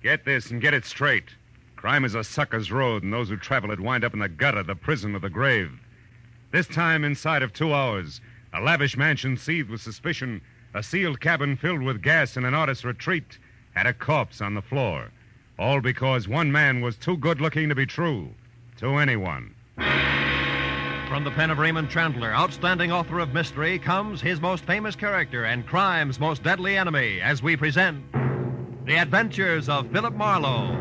Get this and get it straight. Crime is a sucker's road, and those who travel it wind up in the gutter, the prison, or the grave. This time, inside of 2 hours, a lavish mansion seethed with suspicion, a sealed cabin filled with gas, and an artist's retreat had a corpse on the floor. All because one man was too good-looking to be true to anyone. From the pen of Raymond Chandler, outstanding author of mystery, comes his most famous character and crime's most deadly enemy, as we present The Adventures of Philip Marlowe.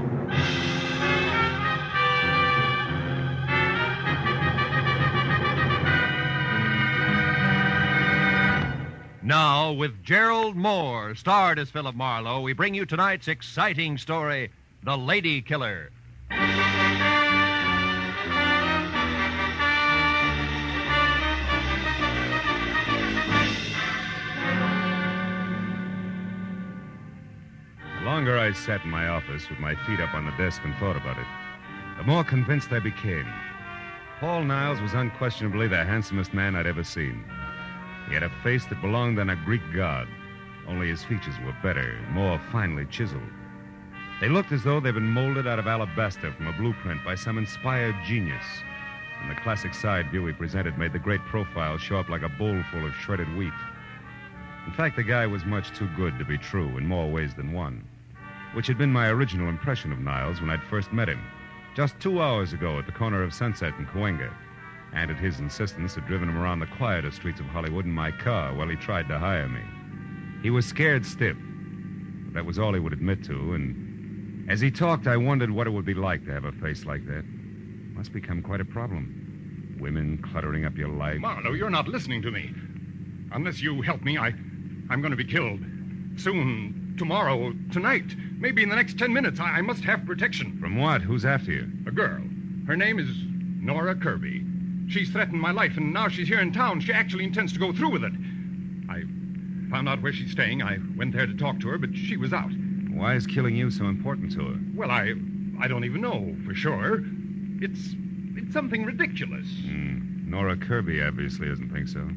Now, with Gerald Moore, starred as Philip Marlowe, we bring you tonight's exciting story, The Lady Killer. The longer I sat in my office with my feet up on the desk and thought about it, the more convinced I became. Paul Niles was unquestionably the handsomest man I'd ever seen. He had a face that belonged on a Greek god, only his features were better, more finely chiseled. They looked as though they'd been molded out of alabaster from a blueprint by some inspired genius. And the classic side view he presented made the great profile show up like a bowl full of shredded wheat. In fact, the guy was much too good to be true in more ways than one, which had been my original impression of Niles when I'd first met him, just 2 hours ago at the corner of Sunset and Cahuenga, and at his insistence had driven him around the quieter streets of Hollywood in my car while he tried to hire me. He was scared stiff, but that was all he would admit to, and as he talked, I wondered what it would be like to have a face like that. Must become quite a problem. Women cluttering up your life. Marlowe, you're not listening to me. Unless you help me, I'm going to be killed. Soon, tomorrow, tonight, maybe in the next 10 minutes. I must have protection. From what? Who's after you? A girl. Her name is Nora Kirby. She's threatened my life, and now she's here in town. She actually intends to go through with it. I found out where she's staying. I went there to talk to her, but she was out. Why is killing you so important to her? Well, I don't even know for sure. It's something ridiculous. Nora Kirby obviously doesn't think so.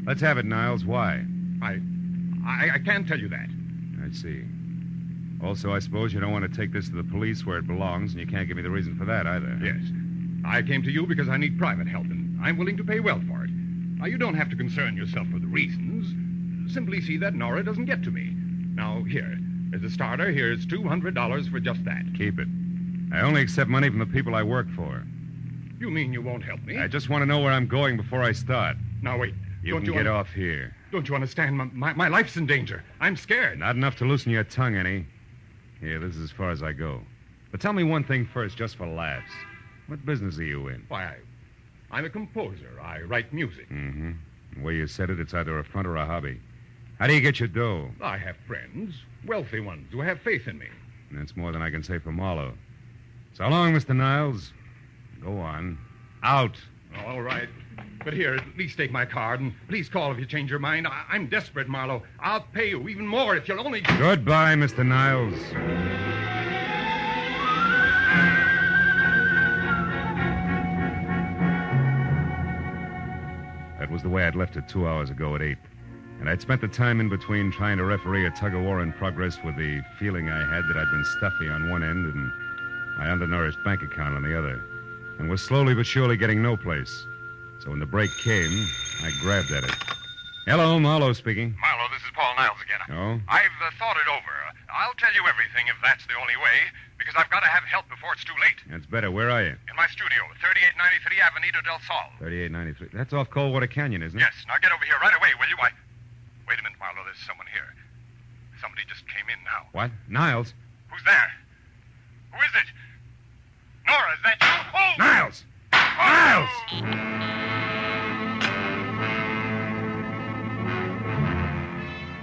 Let's have it, Niles. Why? I can't tell you that. I see. Also, I suppose you don't want to take this to the police where it belongs, and you can't give me the reason for that either. Yes. I came to you because I need private help, and I'm willing to pay well for it. Now, you don't have to concern yourself with the reasons. Simply see that Nora doesn't get to me. Now, here, as a starter, here's $200 for just that. Keep it. I only accept money from the people I work for. You mean you won't help me? I just want to know where I'm going before I start. Now, wait. You can get off here. Don't you understand? My life's in danger. I'm scared. Not enough to loosen your tongue any. Here, this is as far as I go. But tell me one thing first, just for laughs. What business are you in? Why, I'm a composer. I write music. Mm-hmm. The way you said it, it's either a front or a hobby. How do you get your dough? I have friends, wealthy ones, who have faith in me. That's more than I can say for Marlowe. So long, Mr. Niles. Go on. Out. All right. But here, at least take my card, and please call if you change your mind. I'm desperate, Marlowe. I'll pay you even more if you'll only... Goodbye, Mr. Niles. That was the way I'd left it 2 hours ago at 8. And I'd spent the time in between trying to referee a tug-of-war in progress with the feeling I had that I'd been stuffy on one end and my undernourished bank account on the other, and was slowly but surely getting no place. So when the break came, I grabbed at it. Hello, Marlowe speaking. Marlowe, this is Paul Niles again. Oh? I've thought it over. I'll tell you everything if that's the only way, because I've got to have help before it's too late. That's better. Where are you? In my studio, 3893 Avenida del Sol. 3893. That's off Coldwater Canyon, isn't it? Yes. Now get over here right away, will you? Wait a minute, Marlowe. There's someone here. Somebody just came in now. What? Niles? Who's there? Who is it? Nora, is that you? Oh! Niles! Niles!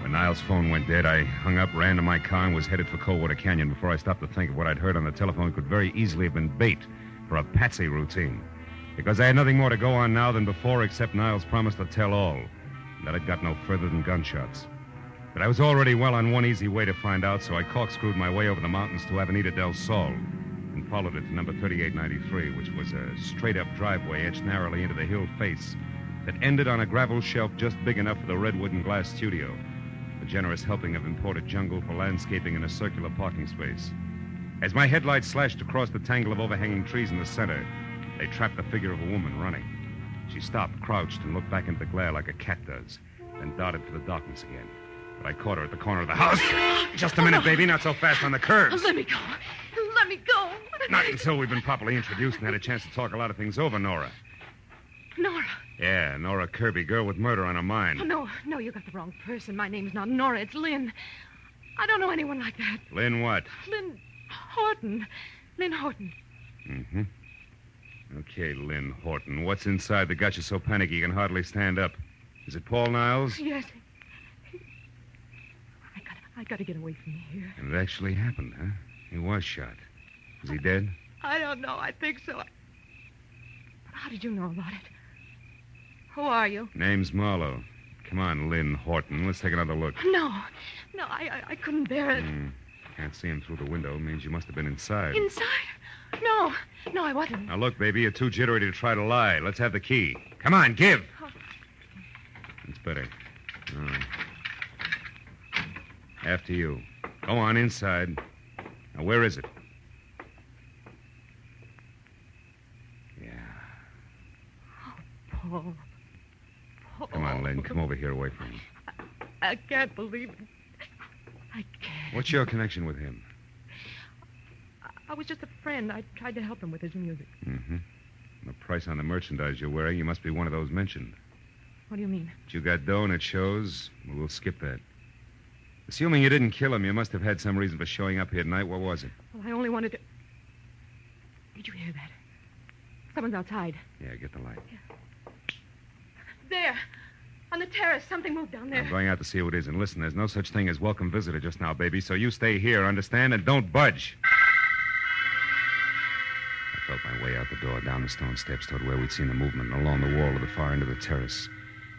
When Niles' phone went dead, I hung up, ran to my car, and was headed for Coldwater Canyon before I stopped to think of what I'd heard on the telephone could very easily have been bait for a patsy routine. Because I had nothing more to go on now than before except Niles' promise to tell all. That had got no further than gunshots. But I was already well on one easy way to find out, so I corkscrewed my way over the mountains to Avenida del Sol and followed it to number 3893, which was a straight-up driveway etched narrowly into the hill face that ended on a gravel shelf just big enough for the redwood and glass studio, a generous helping of imported jungle for landscaping in a circular parking space. As my headlights slashed across the tangle of overhanging trees in the center, they trapped the figure of a woman running. She stopped, crouched, and looked back into the glare like a cat does, then darted for the darkness again. But I caught her at the corner of the house. Just a minute, baby. Not so fast on the curves. Let me go. Let me go. Not until we've been properly introduced and had a chance to talk a lot of things over, Nora. Nora. Yeah, Nora Kirby, girl with murder on her mind. Oh, no, you got the wrong person. My name's not Nora. It's Lynn. I don't know anyone like that. Lynn what? Lynn Horton. Lynn Horton. Mm-hmm. Okay, Lynn Horton. What's inside that got you so panicky you can hardly stand up? Is it Paul Niles? Yes. I gotta get away from here. And it actually happened, huh? He was shot. Is he dead? I don't know. I think so. But how did you know about it? Who are you? Name's Marlowe. Come on, Lynn Horton. Let's take another look. No, I couldn't bear it. Can't see him through the window. Means you must have been inside. Inside? No, I wasn't. Now, look, baby, you're too jittery to try to lie. Let's have the key. Come on, give. Oh. It's better. After you. Go on, inside. Now, where is it? Yeah. Paul. Come on, Lynn. Come over here away from him. I can't believe it. I can't. What's your connection with him? I was just a friend. I tried to help him with his music. Mm-hmm. The price on the merchandise you're wearing, you must be one of those mentioned. What do you mean? But you got dough and it shows. Well, we'll skip that. Assuming you didn't kill him, you must have had some reason for showing up here tonight. What was it? Well, I only wanted to... Did you hear that? Someone's outside. Yeah, get the light. There. On the terrace. Something moved down there. I'm going out to see who it is. And listen, there's no such thing as welcome visitor just now, baby. So you stay here, understand? And don't budge. I felt my way out the door, down the stone steps toward where we'd seen the movement, and along the wall to the far end of the terrace.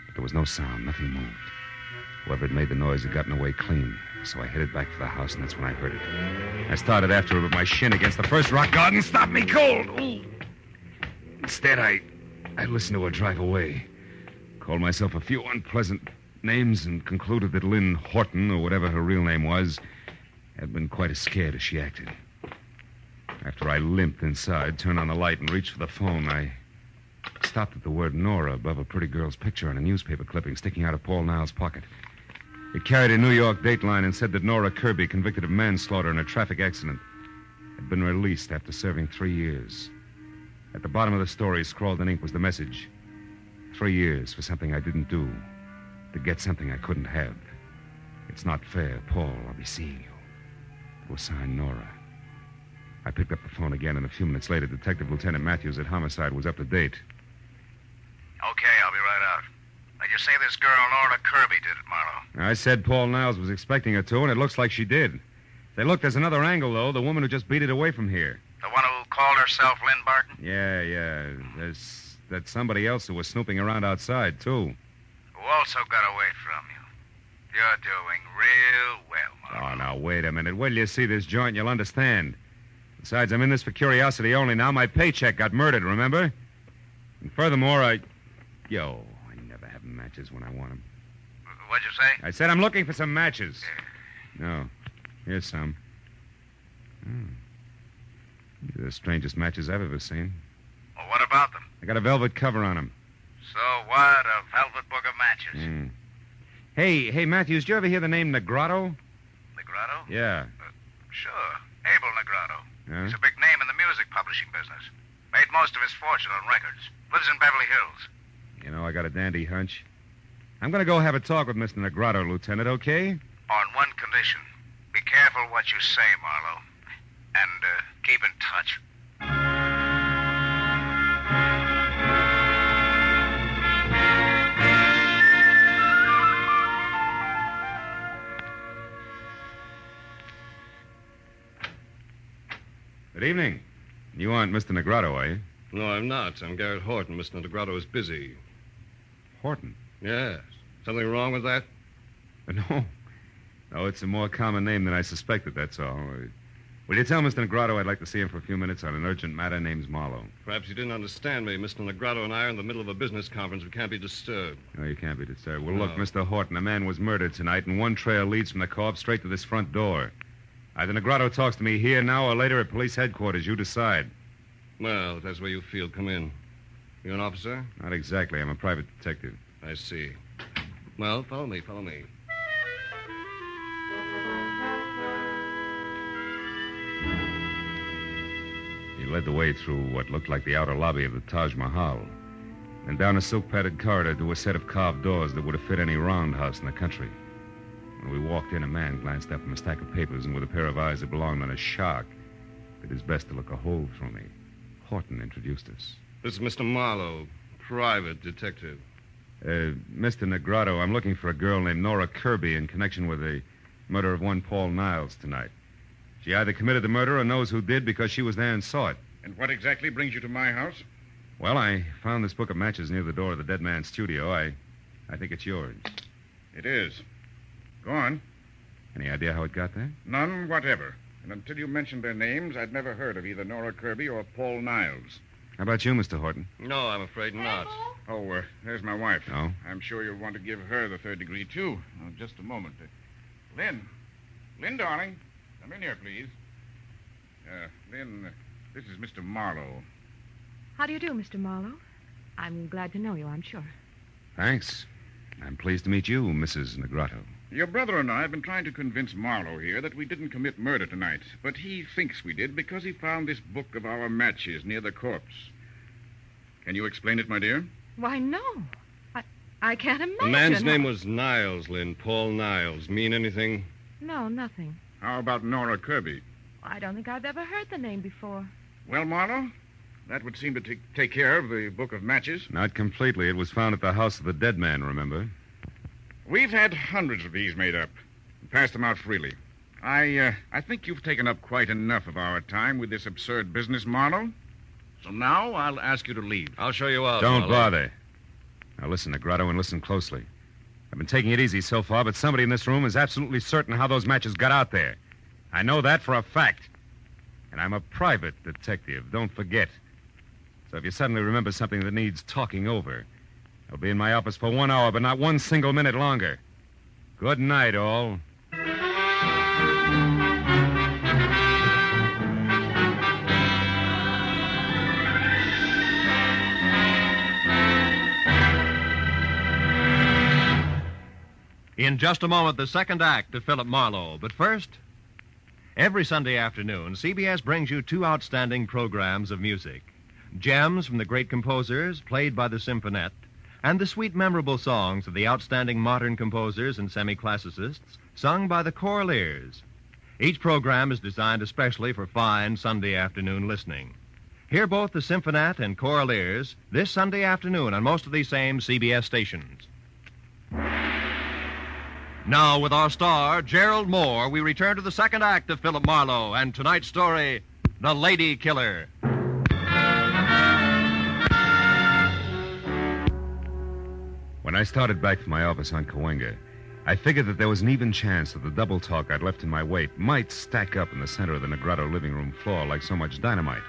But there was no sound. Nothing moved. Whoever had made the noise had gotten away clean. So I headed back for the house, and that's when I heard it. I started after her, but my shin against the first rock garden stopped me cold. Ooh. Instead, I listened to her drive away. Called myself a few unpleasant names and concluded that Lynn Horton, or whatever her real name was, had been quite as scared as she acted. After I limped inside, turned on the light, and reached for the phone, I stopped at the word Nora above a pretty girl's picture on a newspaper clipping sticking out of Paul Niles' pocket. It carried a New York dateline and said that Nora Kirby, convicted of manslaughter in a traffic accident, had been released after serving 3 years. At the bottom of the story, scrawled in ink, was the message: 3 years for something I didn't do, to get something I couldn't have. It's not fair, Paul. I'll be seeing you. It was signed Nora. I picked up the phone again, and a few minutes later, Detective Lieutenant Matthews at Homicide was up to date. Okay, I'll be right out. Now, you say this girl, Nora Kirby, did it, Marlowe? I said Paul Niles was expecting her to, and it looks like she did. Say, look, there's another angle, though. The woman who just beat it away from here. The one who called herself Lynn Barton? Yeah. That's somebody else who was snooping around outside, too. Who also got away from you. You're doing real well, Marlowe. Oh, now, wait a minute. Wait till you see this joint, you'll understand. Besides, I'm in this for curiosity only now. My paycheck got murdered, remember? And furthermore, I never have matches when I want them. What'd you say? I said I'm looking for some matches. Yeah. No. Here's some. These are the strangest matches I've ever seen. Well, what about them? They got a velvet cover on them. So what? A velvet book of matches? Hey, Matthews, did you ever hear the name Negrotto? Negrotto? Yeah. Sure. Abel Negrotto. Huh? He's a big name in the music publishing business. Made most of his fortune on records. Lives in Beverly Hills. You know, I got a dandy hunch. I'm going to go have a talk with Mr. Negrotto, Lieutenant, okay? On one condition. Be careful what you say, Marlowe. And keep in touch. Good evening. You aren't Mr. Negrotto, are you? No, I'm not. I'm Garrett Horton. Mr. Negrotto is busy. Horton? Yes. Something wrong with that? No. No, it's a more common name than I suspected, that's all. Will you tell Mr. Negrotto I'd like to see him for a few minutes on an urgent matter named Marlowe? Perhaps you didn't understand me. Mr. Negrotto and I are in the middle of a business conference. We can't be disturbed. No, you can't be disturbed. Well, No. look, Mr. Horton, a man was murdered tonight, and one trail leads from the co-op straight to this front door. Either Negrado talks to me here now or later at police headquarters. You decide. Well, if that's where you feel, come in. You an officer? Not exactly. I'm a private detective. I see. Well, follow me. He led the way through what looked like the outer lobby of the Taj Mahal, and down a silk-padded corridor to a set of carved doors that would have fit any roundhouse in the country. When we walked in, a man glanced up from a stack of papers and with a pair of eyes that belonged on a shark, did his best to look a hole through me. Horton introduced us. This is Mr. Marlowe, private detective. Mr. Negrado, I'm looking for a girl named Nora Kirby in connection with the murder of one Paul Niles tonight. She either committed the murder or knows who did because she was there and saw it. And what exactly brings you to my house? Well, I found this book of matches near the door of the dead man's studio. I think it's yours. It is. Go on. Any idea how it got there? None whatever. And until you mentioned their names, I'd never heard of either Nora Kirby or Paul Niles. How about you, Mr. Horton? No, I'm afraid not. Oh, there's my wife. Oh? I'm sure you'll want to give her the third degree, too. Oh, just a moment. Lynn. Lynn, darling. Come in here, please. Lynn, this is Mr. Marlowe. How do you do, Mr. Marlowe? I'm glad to know you, I'm sure. Thanks. I'm pleased to meet you, Mrs. Negrado. Your brother and I have been trying to convince Marlowe here that we didn't commit murder tonight, but he thinks we did because he found this book of our matches near the corpse. Can you explain it, my dear? Why, no. I can't imagine. The man's name was Niles, Lynn. Paul Niles. Mean anything? No, nothing. How about Nora Kirby? I don't think I've ever heard the name before. Well, Marlowe, that would seem to take care of the book of matches. Not completely. It was found at the house of the dead man, remember? We've had hundreds of these made up and passed them out freely. I think you've taken up quite enough of our time with this absurd business, Marlowe. So now I'll ask you to leave. I'll show you out. Don't Marlowe. bother. Now listen, Negrado, and listen closely. I've been taking it easy so far, but somebody in this room is absolutely certain how those matches got out there. I know that for a fact. And I'm a private detective, don't forget. So if you suddenly remember something that needs talking over, I'll be in my office for 1 hour, but not one single minute longer. Good night, all. In just a moment, the second act of Philip Marlowe. But first, every Sunday afternoon, CBS brings you two outstanding programs of music. Gems from the great composers, played by the Symphonette, and the sweet, memorable songs of the outstanding modern composers and semi-classicists, sung by the Choraleers. Each program is designed especially for fine Sunday afternoon listening. Hear both the Symphonette and Choraleers this Sunday afternoon on most of these same CBS stations. Now, with our star, Gerald Moore, we return to the second act of Philip Marlowe and tonight's story, The Lady Killer. When I started back from my office on Cahuenga, I figured that there was an even chance that the double talk I'd left in my wake might stack up in the center of the Negrado living room floor like so much dynamite,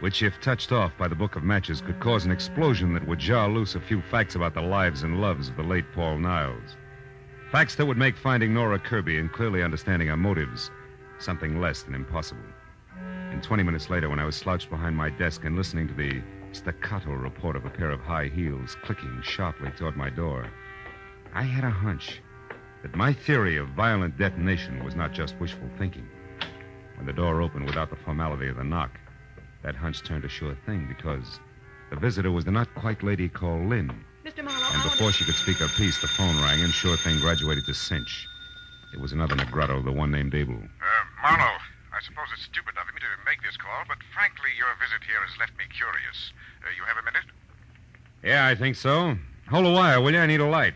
which, if touched off by the book of matches, could cause an explosion that would jar loose a few facts about the lives and loves of the late Paul Niles. Facts that would make finding Nora Kirby and clearly understanding her motives something less than impossible. And 20 minutes later, when I was slouched behind my desk and listening to the staccato report of a pair of high heels clicking sharply toward my door, I had a hunch that my theory of violent detonation was not just wishful thinking. When the door opened without the formality of the knock, that hunch turned a sure thing because the visitor was the not-quite lady called Lynn. Mr. Marlowe, And before she could speak her piece, the phone rang, and sure thing graduated to cinch. It was another Negrado, the one named Abel. Marlowe, I suppose it's stupid of me to make this call, but frankly, your visit here has left me curious. You have a minute? Yeah, I think so. Hold a wire, will you? I need a light.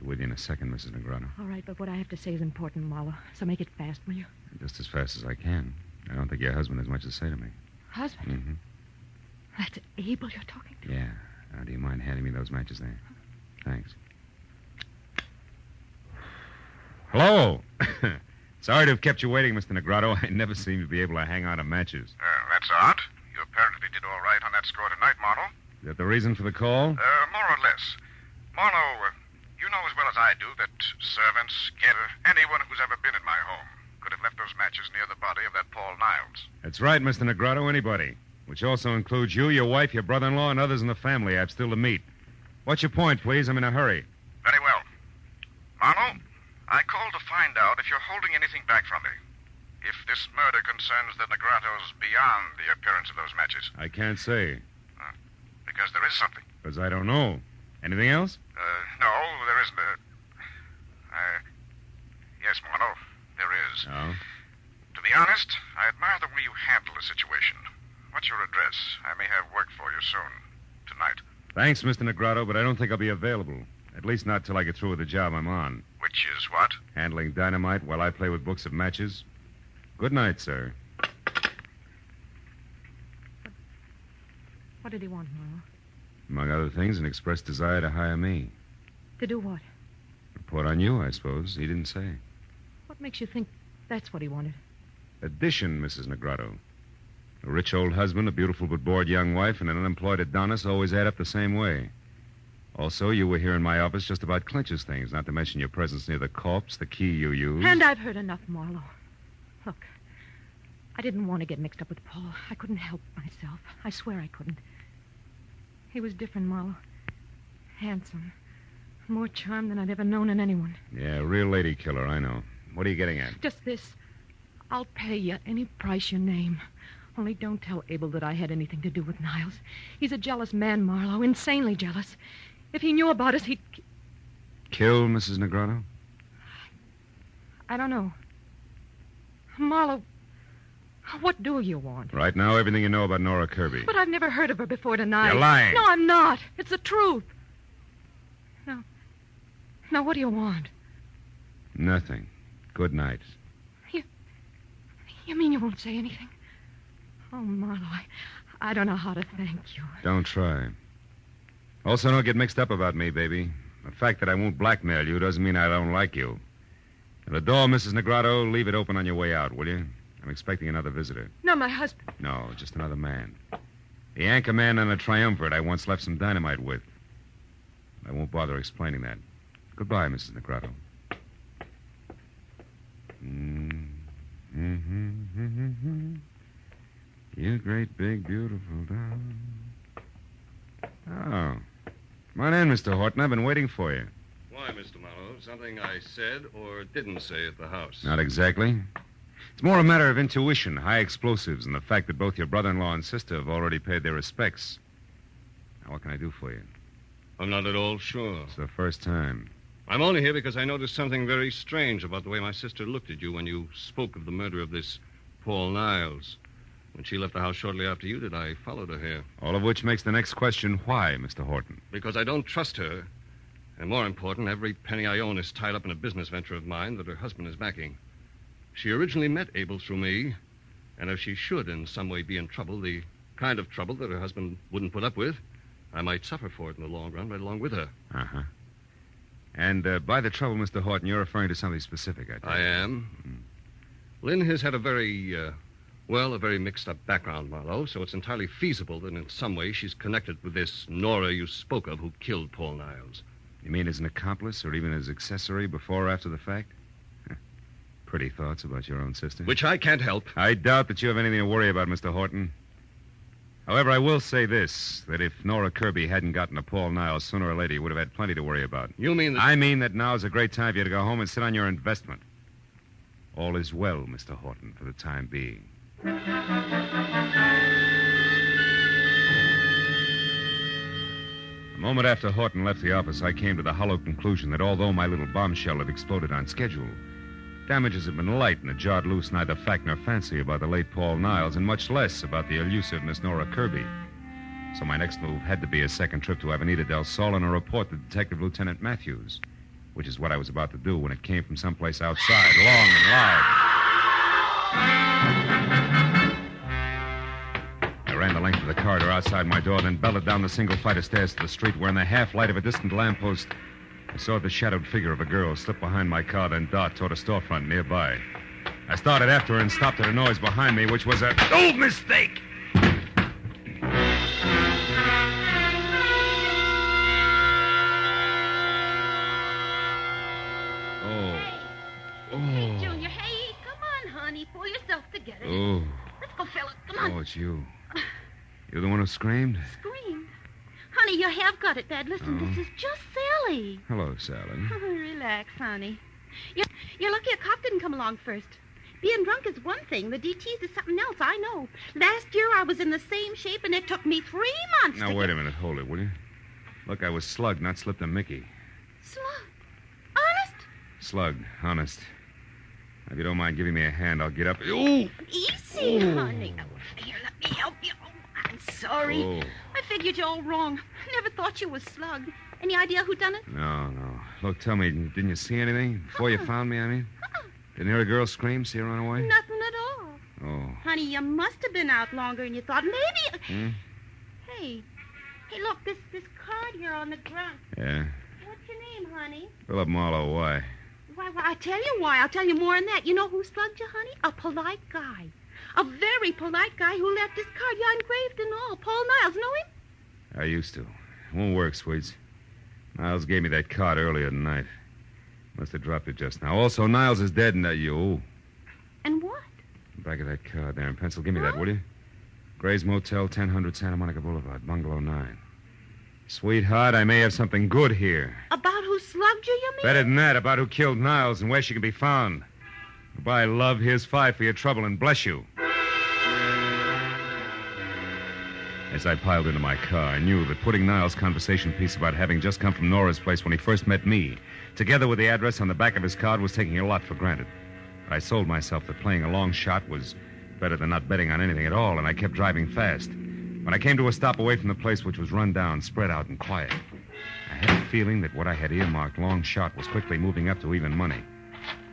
Be with you in a second, Mrs. Negrado. All right, but what I have to say is important, Marlowe. So make it fast, will you? Just as fast as I can. I don't think your husband has much to say to me. Husband? Mm-hmm. That's Abel you're talking to? Yeah. Do you mind handing me those matches there? Thanks. Hello. Sorry to have kept you waiting, Mr. Negrado. I never seem to be able to hang on to matches. That's odd. You apparently did all right on that score tonight, Marlowe. Is that the reason for the call? More or less. Marlowe, you know as well as I do that servants, anyone who's ever been in my home, could have left those matches near the body of that Paul Niles. That's right, Mr. Negrado, anybody. Which also includes you, your wife, your brother-in-law, and others in the family I've still to meet. What's your point, please? I'm in a hurry. Very well. Marlowe, I called to find out if you're holding anything back from me. If this murder concerns the Negrados beyond the appearance of those matches. I can't say. Because there is something. Because I don't know. Anything else? No, there isn't. Yes, Marlowe, there is. Oh? To be honest, I admire the way you handle the situation. What's your address? I may have work for you soon. Tonight. Thanks, Mr. Negrado, but I don't think I'll be available. At least not till I get through with the job I'm on. Which is what? Handling dynamite while I play with books of matches. Good night, sir. What did he want, Marlowe? Among other things, an expressed desire to hire me. To do what? Report on you, I suppose. He didn't say. What makes you think that's what he wanted? Addition, Mrs. Negrado. A rich old husband, a beautiful but bored young wife, and an unemployed Adonis always add up the same way. Also, you were here in my office just about clinches things, not to mention your presence near the corpse, the key you used. And I've heard enough, Marlowe. Look, I didn't want to get mixed up with Paul. I couldn't help myself. I swear I couldn't. He was different, Marlowe. Handsome. More charm than I'd ever known in anyone. Yeah, a real lady killer, I know. What are you getting at? Just this. I'll pay you any price you name. Only don't tell Abel that I had anything to do with Niles. He's a jealous man, Marlowe. Insanely jealous. If he knew about us, he'd... Kill Mrs. Negrado? I don't know. Marlowe, what do you want? Right now, everything you know about Nora Kirby. But I've never heard of her before tonight. You're lying. No, I'm not. It's the truth. No. Now, what do you want? Nothing. Good night. You mean you won't say anything? Oh, Marlowe, I don't know how to thank you. Don't try. Also, don't get mixed up about me, baby. The fact that I won't blackmail you doesn't mean I don't like you. And the door, Mrs. Negrado, leave it open on your way out, will you? I'm expecting another visitor. No, my husband. No, just another man. The anchor man on a triumvirate I once left some dynamite with. I won't bother explaining that. Goodbye, Mrs. Negrado. You great, big, beautiful doll. Oh. Come on in, Mr. Horton. I've been waiting for you. Why, Mr. Marlowe? Something I said or didn't say at the house? Not exactly. It's more a matter of intuition, high explosives, and the fact that both your brother-in-law and sister have already paid their respects. Now, what can I do for you? I'm not at all sure. It's the first time. I'm only here because I noticed something very strange about the way my sister looked at you when you spoke of the murder of this Paul Niles. When she left the house shortly after you did, I followed her here. All of which makes the next question, why, Mr. Horton? Because I don't trust her. And more important, every penny I own is tied up in a business venture of mine that her husband is backing. She originally met Abel through me, and if she should in some way be in trouble, the kind of trouble that her husband wouldn't put up with, I might suffer for it in the long run right along with her. Uh-huh. And by the trouble, Mr. Horton, you're referring to something specific, I think. I am. Lynn has had a very mixed-up background, Marlowe, so it's entirely feasible that in some way she's connected with this Nora you spoke of who killed Paul Niles. You mean as an accomplice or even as accessory before or after the fact? Pretty thoughts about your own sister. Which I can't help. I doubt that you have anything to worry about, Mr. Horton. However, I will say this, that if Nora Kirby hadn't gotten to Paul Niles, sooner or later you would have had plenty to worry about. You mean that... I mean that now is a great time for you to go home and sit on your investment. All is well, Mr. Horton, for the time being. A moment after Horton left the office, I came to the hollow conclusion that although my little bombshell had exploded on schedule, damages had been light and had jarred loose neither fact nor fancy about the late Paul Niles, and much less about the elusive Miss Nora Kirby. So my next move had to be a second trip to Avenida del Sol and a report to Detective Lieutenant Matthews, which is what I was about to do when it came from someplace outside, long and loud. I ran the length of the corridor outside my door, then belted down the single flight of stairs to the street where, in the half-light of a distant lamppost, I saw the shadowed figure of a girl slip behind my car, then dart toward a storefront nearby. I started after her and stopped at a noise behind me, which was a... Oh, mistake! Hey, Junior, hey, come on Oh, it's you. You're the one who screamed? Screamed? Honey, you have got it bad. Listen, Oh. this is just Sally. Hello, Sally. Relax, honey. You're lucky a cop didn't come along first. Being drunk is one thing. The DTs is something else, I know. Last year I was in the same shape, and it took me 3 months Now, to wait get... a minute. Hold it, will you? Look, I was slugged, not slipped a Mickey. Slug. Honest? Slugged, honest. If you don't mind giving me a hand, I'll get up. Ooh! Easy, honey. Oh, here, let me help you. Oh, I'm sorry. Oh. I figured you all wrong. Never thought you was slugged. Any idea who done it? No. Look, tell me, didn't you see anything? Before you found me, I mean? Uh-uh. Didn't hear a girl scream, see her run away? Nothing at all. Oh. Honey, you must have been out longer than you thought. Maybe... Hmm? Hey, look, this card here on the ground. Yeah? What's your name, honey? Philip Marlowe, why? Why, I tell you why. I'll tell you more than that. You know who slugged you, honey? A polite guy. A very polite guy who left this card. Yeah, engraved and all. Paul Niles. Know him? I used to. It won't work, Sweets. Niles gave me that card earlier tonight. Must have dropped it just now. Also, Niles is dead and you. And what? Back of that card there in pencil. Give me that, will you? Gray's Motel, 1000 Santa Monica Boulevard, Bungalow 9. Sweetheart, I may have something good here. About who slugged you, you mean? Better than that, about who killed Niles and where she can be found. Goodbye, love. Here's 5 for your trouble, and bless you. As I piled into my car, I knew that putting Niles' conversation piece about having just come from Nora's place when he first met me, together with the address on the back of his card, was taking a lot for granted. But I sold myself that playing a long shot was better than not betting on anything at all, and I kept driving fast. When I came to a stop away from the place, which was run down, spread out, and quiet, I had a feeling that what I had earmarked long shot was quickly moving up to even money.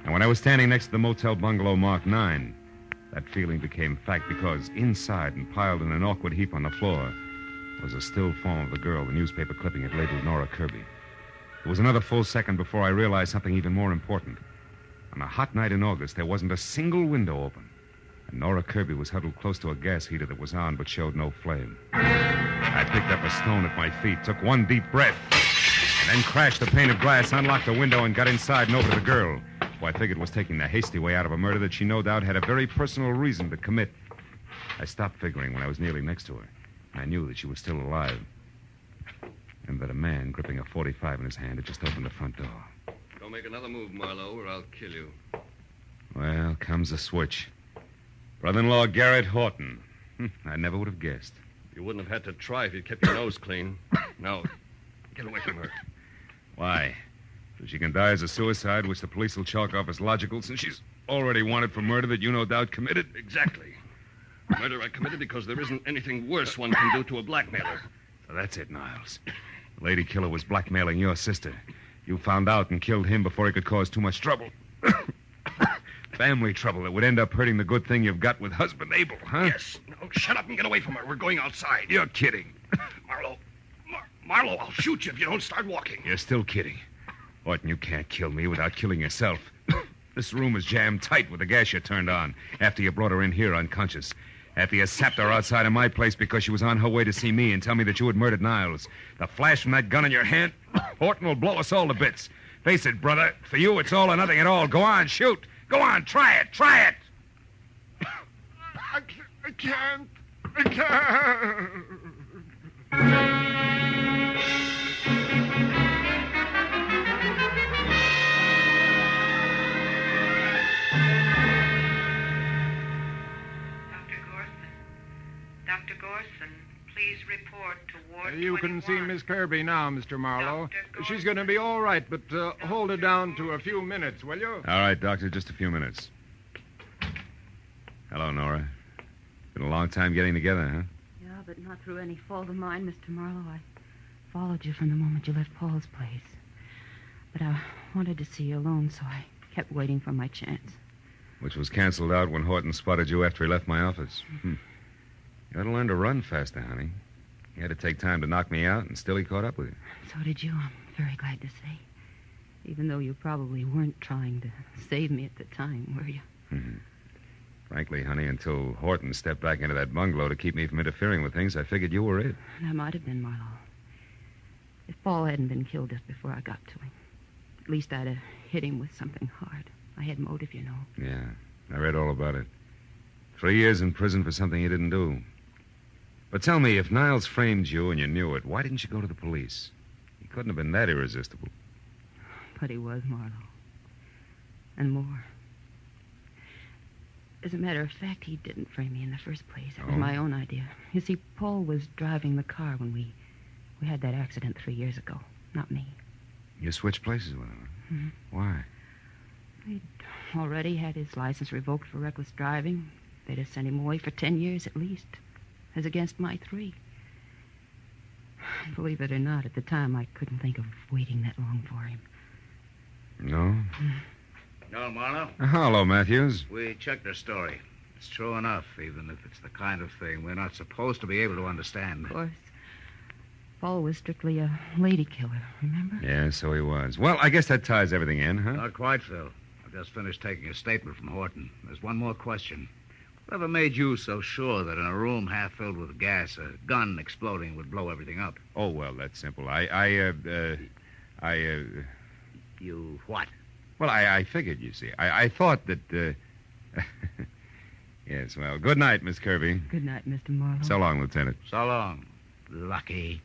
And when I was standing next to the motel bungalow marked 9, that feeling became fact because inside and piled in an awkward heap on the floor was a still form of the girl, the newspaper clipping had labeled Nora Kirby. It was another full second before I realized something even more important. On a hot night in August, there wasn't a single window open. And Nora Kirby was huddled close to a gas heater that was on but showed no flame. I picked up a stone at my feet, took one deep breath, and then crashed the pane of glass, unlocked the window, and got inside and over to the girl, who I figured was taking the hasty way out of a murder that she no doubt had a very personal reason to commit. I stopped figuring when I was nearly next to her. I knew that she was still alive, and that a man gripping a .45 in his hand had just opened the front door. Don't make another move, Marlowe, or I'll kill you. Well, comes the switch. Brother-in-law Garrett Horton. I never would have guessed. You wouldn't have had to try if you'd kept your nose clean. Now, get away from her. Why? So she can die as a suicide, which the police will chalk off as logical, since she's already wanted for murder that you no doubt committed? Exactly. Murder I committed because there isn't anything worse one can do to a blackmailer. So that's it, Niles. The lady killer was blackmailing your sister. You found out and killed him before he could cause too much trouble. Family trouble that would end up hurting the good thing you've got with husband Abel, huh? Yes. Now, shut up and get away from her. We're going outside. You're kidding. Marlowe. Marlowe, I'll shoot you if you don't start walking. You're still kidding. Horton, you can't kill me without killing yourself. This room is jammed tight with the gas you turned on after you brought her in here unconscious. After you sapped her outside of my place because she was on her way to see me and tell me that you had murdered Niles. The flash from that gun in your hand, Horton will blow us all to bits. Face it, brother. For you, it's all or nothing at all. Go on, shoot. Go on, try it. I can't. I can't. Dr. Gorson, please report to Ward You can 21. see Miss Kirby now, Mr. Marlowe. Dr. She's going to be all right, but hold her down to a few minutes, will you? All right, Doctor, just a few minutes. Hello, Nora. Been a long time getting together, huh? Yeah, but not through any fault of mine, Mr. Marlowe. I followed you from the moment you left Paul's place. But I wanted to see you alone, so I kept waiting for my chance. Which was canceled out when Horton spotted you after he left my office. You ought to learn to run faster, honey. You had to take time to knock me out, and still he caught up with you. So did you, I'm very glad to say. Even though you probably weren't trying to save me at the time, were you? Frankly, honey, until Horton stepped back into that bungalow to keep me from interfering with things, I figured you were it. That might have been Marlowe. If Paul hadn't been killed just before I got to him, at least I'd have hit him with something hard. I had motive, you know. Yeah, I read all about it. 3 years in prison for something you didn't do. But tell me, if Niles framed you and you knew it, why didn't you go to the police? He couldn't have been that irresistible. But he was, Marlowe. And more. As a matter of fact, he didn't frame me in the first place. It was my own idea. You see, Paul was driving the car when we had that accident 3 years ago. Not me. You switched places with him, huh? Mm-hmm. Why? He'd already had his license revoked for reckless driving. They'd have sent him away for 10 years at least, as against my 3. Believe it or not, at the time, I couldn't think of waiting that long for him. No? No, Marlowe? Hello, Matthews. We checked her story. It's true enough, even if it's the kind of thing we're not supposed to be able to understand. Of course. Paul was strictly a lady killer, remember? Yeah, so he was. Well, I guess that ties everything in, huh? Not quite, Phil. I've just finished taking a statement from Horton. There's one more question. Whatever made you so sure that in a room half filled with gas, a gun exploding would blow everything up? Oh, well, that's simple. You what? Well, I figured, you see. I thought that, Yes, well, good night, Miss Kirby. Good night, Mr. Marlowe. So long, Lieutenant. So long. Lucky.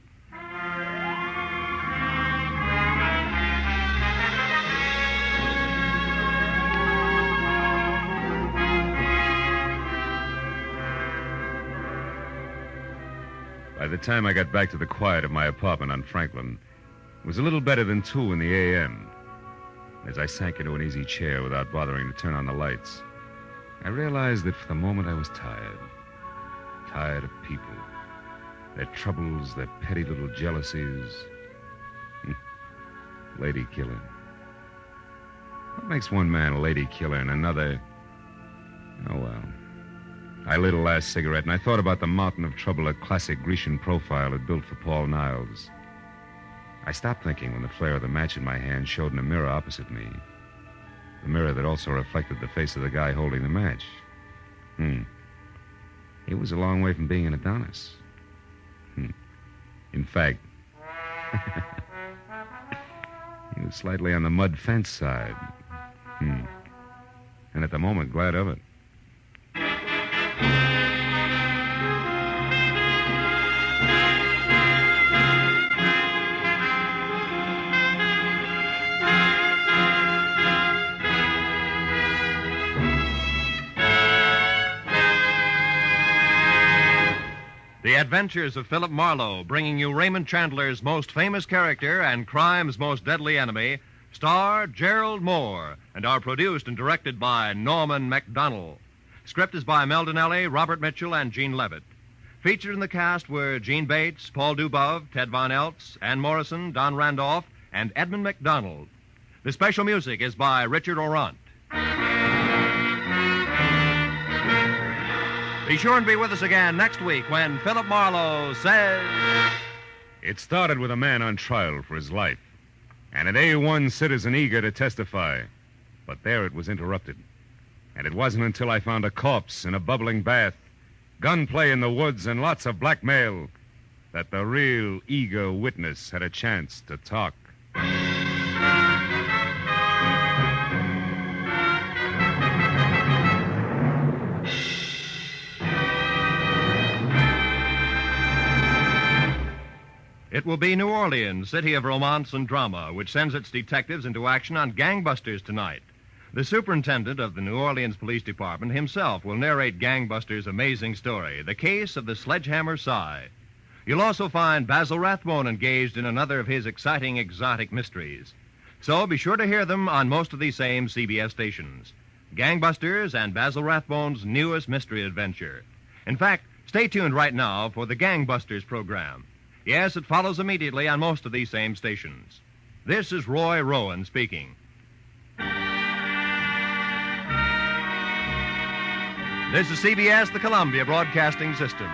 By the time I got back to the quiet of my apartment on Franklin, it was a little better than 2 in the a.m. As I sank into an easy chair without bothering to turn on the lights, I realized that for the moment I was tired. Tired of people. Their troubles, their petty little jealousies. Lady killer. What makes one man a lady killer and another... Oh, well. I lit a last cigarette, and I thought about the mountain of trouble a classic Grecian profile had built for Paul Niles. I stopped thinking when the flare of the match in my hand showed in a mirror opposite me. The mirror that also reflected the face of the guy holding the match. He was a long way from being an Adonis. In fact, he was slightly on the mud fence side. And at the moment, glad of it. The Adventures of Philip Marlowe, bringing you Raymond Chandler's most famous character and crime's most deadly enemy, star Gerald Moore, and are produced and directed by Norman MacDonald. Script is by Mel Donnelly, Robert Mitchell, and Gene Levitt. Featured in the cast were Gene Bates, Paul Dubov, Ted Von Eltz, Ann Morrison, Don Randolph, and Edmund MacDonald. The special music is by Richard Orant. Be sure and be with us again next week when Philip Marlowe says... It started with a man on trial for his life, and an A1 citizen eager to testify. But there it was interrupted. And it wasn't until I found a corpse in a bubbling bath, gunplay in the woods, and lots of blackmail that the real eager witness had a chance to talk. It will be New Orleans, city of romance and drama, which sends its detectives into action on gangbusters tonight. The superintendent of the New Orleans Police Department himself will narrate Gangbusters' amazing story, The Case of the Sledgehammer Sigh. You'll also find Basil Rathbone engaged in another of his exciting exotic mysteries. So be sure to hear them on most of these same CBS stations. Gangbusters and Basil Rathbone's newest mystery adventure. In fact, stay tuned right now for the Gangbusters program. Yes, it follows immediately on most of these same stations. This is Roy Rowan speaking. This is CBS, the Columbia Broadcasting System.